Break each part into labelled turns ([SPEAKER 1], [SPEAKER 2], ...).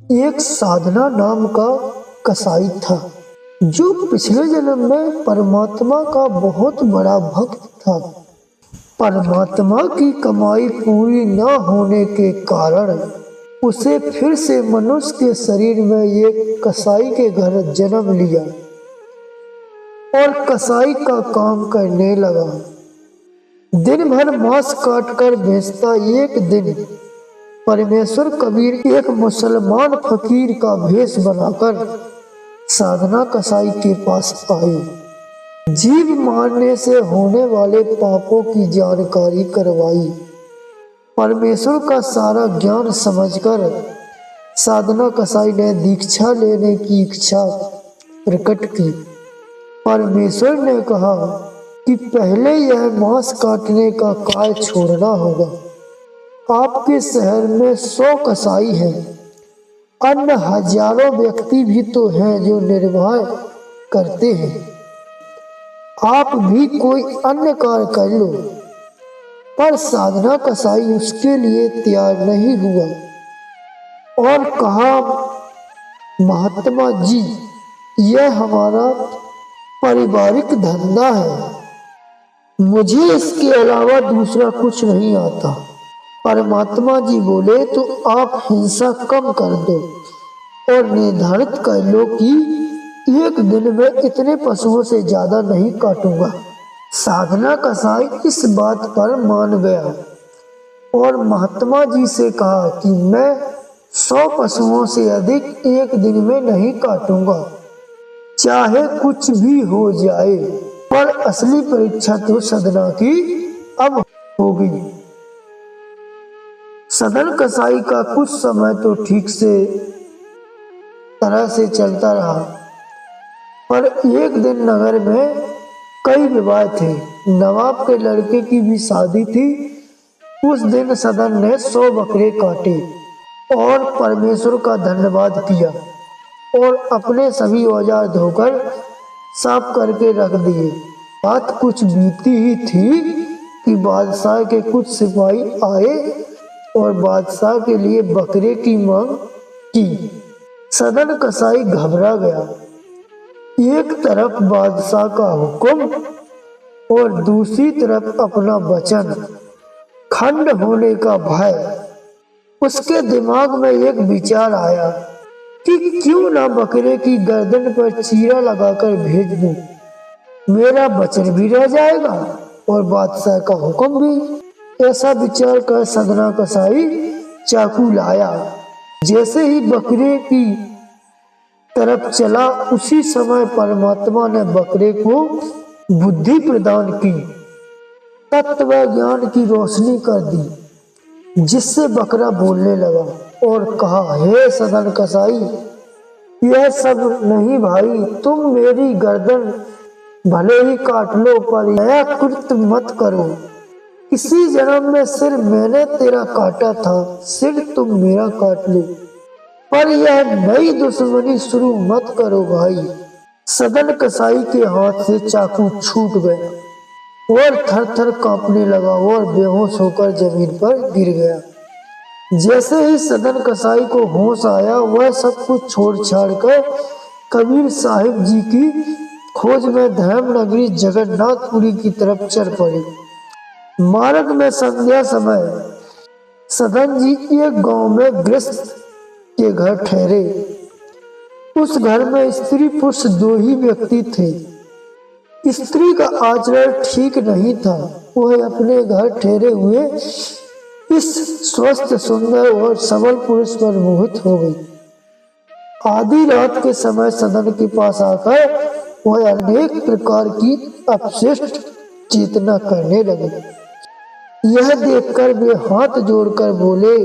[SPEAKER 1] एक साधना नाम का कसाई था जो पिछले जन्म में परमात्मा का बहुत बड़ा भक्त था। परमात्मा की कमाई पूरी न होने के कारण उसे फिर से मनुष्य के शरीर में एक कसाई के घर जन्म लिया और कसाई का काम करने लगा। दिन भर मांस काटकर बेचता। एक दिन परमेश्वर कबीर एक मुसलमान फकीर का भेष बनाकर साधना कसाई के पास आए। जीव मारने से होने वाले पापों की जानकारी करवाई। परमेश्वर का सारा ज्ञान समझकर साधना कसाई ने दीक्षा लेने की इच्छा प्रकट की। परमेश्वर ने कहा कि पहले यह मांस काटने का कार्य छोड़ना होगा। आपके शहर में 100 कसाई हैं, अन्य हजारों व्यक्ति भी तो हैं जो निर्वाह करते हैं। आप भी कोई अन्य कार्य कर लो। पर साधना कसाई उसके लिए तैयार नहीं हुआ और कहा, महात्मा जी, यह हमारा पारिवारिक धंधा है, मुझे इसके अलावा दूसरा कुछ नहीं आता। परमात्मा जी बोले, तो आप हिंसा कम कर दो और निर्धारित कर लो कि एक दिन में इतने पशुओं से ज्यादा नहीं काटूंगा। साधना कसाई इस बात पर मान गया और महात्मा जी से कहा कि मैं 100 पशुओं से अधिक एक दिन में नहीं काटूंगा, चाहे कुछ भी हो जाए। पर असली परीक्षा तो साधना की अब होगी। सदन कसाई का कुछ समय तो ठीक से तरह से चलता रहा, पर एक दिन नगर में कई विवाह थे। नवाब के लड़के की भी शादी थी। उस दिन सदन ने 100 बकरे काटे और परमेश्वर का धन्यवाद किया और अपने सभी औजार धोकर साफ करके रख दिए। बात कुछ बीती ही थी कि बादशाह के कुछ सिपाही आए और बादशाह के लिए बकरे की मांग की। सदन कसाई घबरा गया। एक तरफ बादशाह का हुक्म और दूसरी तरफ अपना वचन, खंड होने का भय। उसके दिमाग में एक विचार आया कि क्यों ना बकरे की गर्दन पर चीरा लगाकर भेज दूं, मेरा वचन भी रह जाएगा और बादशाह का हुक्म भी। ऐसा विचार कर सदना कसाई चाकू लाया। जैसे ही बकरे की तरफ चला, उसी समय परमात्मा ने बकरे को बुद्धि प्रदान की, तत्व ज्ञान की रोशनी कर दी, जिससे बकरा बोलने लगा और कहा, हे सदन कसाई, यह सब नहीं भाई, तुम मेरी गर्दन भले ही काट लो पर नया कृत्य मत करो। इसी जन्म में सिर मैंने तेरा काटा था, सिर तुम मेरा काट लो, पर यह नई दुश्मनी शुरू मत करो भाई। सदन कसाई के हाथ से चाकू छूट गया और थर थर कांपने लगा और बेहोश होकर जमीन पर गिर गया। जैसे ही सदन कसाई को होश आया, वह सब कुछ छोड़ छाड़ कर कबीर साहिब जी की खोज में धर्म नगरी जगन्नाथपुरी की तरफ चल पड़े। मार्ग में संध्या समय सदन जी एक गांव में गृहस्थ के घर ठहरे। उस घर में स्त्री पुरुष 2 ही व्यक्ति थे। स्त्री का आचरण ठीक नहीं था। वह अपने घर ठहरे हुए इस स्वस्थ, सुंदर और सबल पुरुष पर मोहित हो गई। आधी रात के समय सदन के पास आकर वह अनेक प्रकार की अपशिष्ट चेतना करने लगे। यह देखकर वे हाथ जोड़कर बोले,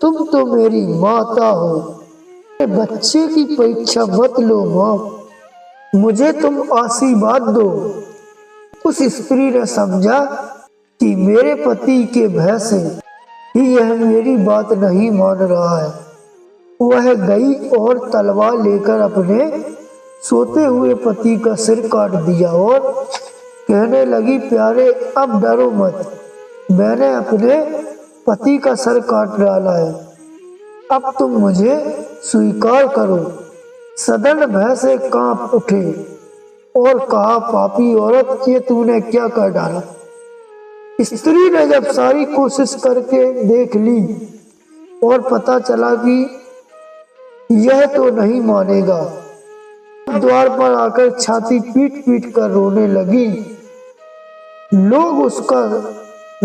[SPEAKER 1] तुम तो मेरी माता हो, बच्चे की परीक्षा मत लो मां, मुझे तुम आशीर्वाद दो। उस स्त्री ने समझा कि मेरे पति के भय से ही यह मेरी बात नहीं मान रहा है। वह गई और तलवार लेकर अपने सोते हुए पति का सिर काट दिया और कहने लगी, प्यारे अब डरो मत, मैंने अपने पति का सर काट डाला है। अब तुम मुझे स्वीकार करो। सदन भय से कांप उठे और कहा, पापी औरत, ये तूने क्या कर डाला। स्त्री ने जब सारी कोशिश करके देख ली और पता चला कि यह तो नहीं मानेगा, द्वार पर आकर छाती पीट पीट कर रोने लगी। लोग उसका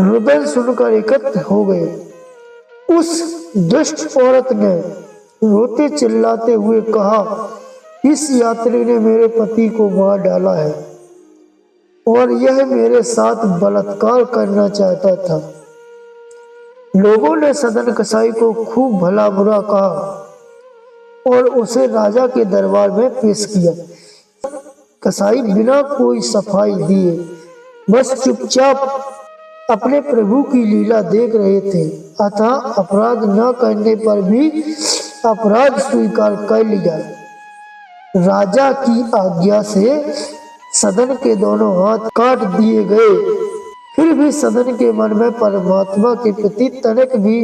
[SPEAKER 1] रुदन सुनकर एकत्र हो गए। उस दुष्ट औरत ने रोते चिल्लाते हुए कहा, इस यात्री ने मेरे पति को मार डाला है और यह मेरे साथ बलात्कार करना चाहता था। लोगों ने सदन कसाई को खूब भला बुरा कहा और उसे राजा के दरबार में पेश किया। कसाई बिना कोई सफाई दिए बस चुपचाप अपने प्रभु की लीला देख रहे थे। अतः अपराध न करने पर भी अपराध स्वीकार कर लिया। राजा की आज्ञा से सदन के दोनों हाथ काट दिए गए। फिर भी सदन के मन में परमात्मा के प्रति तनिक भी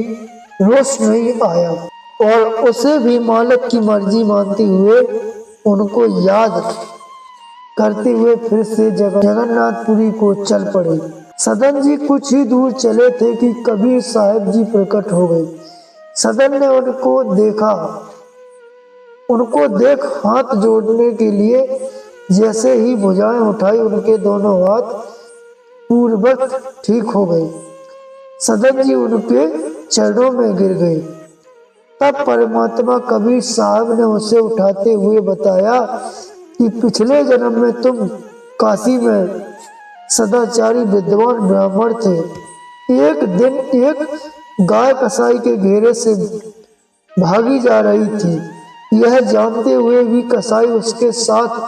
[SPEAKER 1] रोष नहीं आया और उसे भी मालिक की मर्जी मानते हुए उनको याद करते हुए फिर से जगन्नाथपुरी को चल पड़े। सदन जी कुछ ही दूर चले थे कि कबीर साहब जी प्रकट हो गए। सदन ने उनको देख हाथ जोड़ने के लिए जैसे ही भुजाएं उठाई, उनके दोनों हाथ पूर्ववत ठीक हो गए। सदन जी उनके चरणों में गिर गए। तब परमात्मा कबीर साहब ने उसे उठाते हुए बताया कि पिछले जन्म में तुम काशी में सदाचारी विद्वान ब्राह्मण थे। एक दिन एक गाय कसाई के घेरे से भागी जा रही थी। यह जानते हुए भी कसाई उसके साथ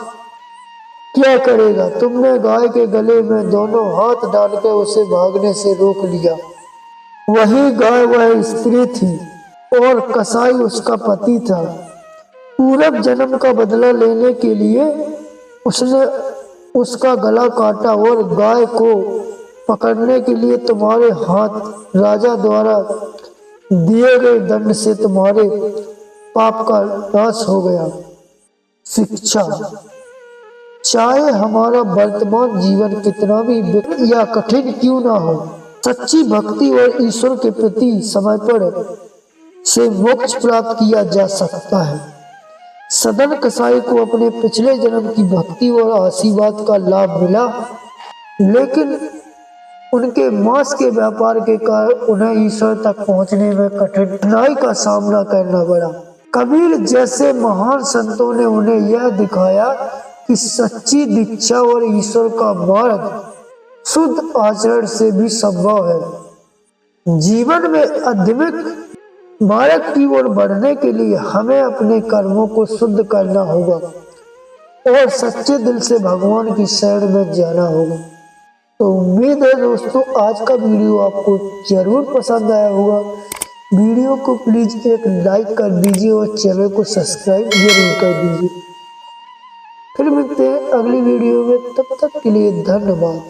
[SPEAKER 1] क्या करेगा, तुमने गाय के गले में दोनों हाथ डालकर उसे भागने से रोक लिया। वही गाय वह स्त्री थी और कसाई उसका पति था। पूर्व जन्म का बदला लेने के लिए उसने उसका गला काटा और गाय को पकड़ने के लिए तुम्हारे हाथ राजा द्वारा दिए गए दंड से तुम्हारे पाप का नाश हो गया। शिक्षा, चाहे हमारा वर्तमान जीवन कितना भी विकट या कठिन क्यों ना हो, सच्ची भक्ति और ईश्वर के प्रति समर्पण से मोक्ष प्राप्त किया जा सकता है। सदन कसाई को अपने पिछले जन्म की भक्ति और आशीर्वाद का लाभ मिला, लेकिन उनके मांस के व्यापार के कारण उन्हें ईश्वर तक पहुंचने में कठिनाई का सामना करना पड़ा। कबीर जैसे महान संतों ने उन्हें यह दिखाया कि सच्ची दीक्षा और ईश्वर का मार्ग शुद्ध आचरण से भी संभव है। जीवन में आध्यात्मिक मार्ग की ओर बढ़ने के लिए हमें अपने कर्मों को शुद्ध करना होगा और सच्चे दिल से भगवान की शरण में जाना होगा। तो उम्मीद है दोस्तों आज का वीडियो आपको जरूर पसंद आया होगा। वीडियो को प्लीज एक लाइक कर दीजिए और चैनल को सब्सक्राइब जरूर कर दीजिए। फिर मिलते हैं अगली वीडियो में, तब तक के लिए धन्यवाद।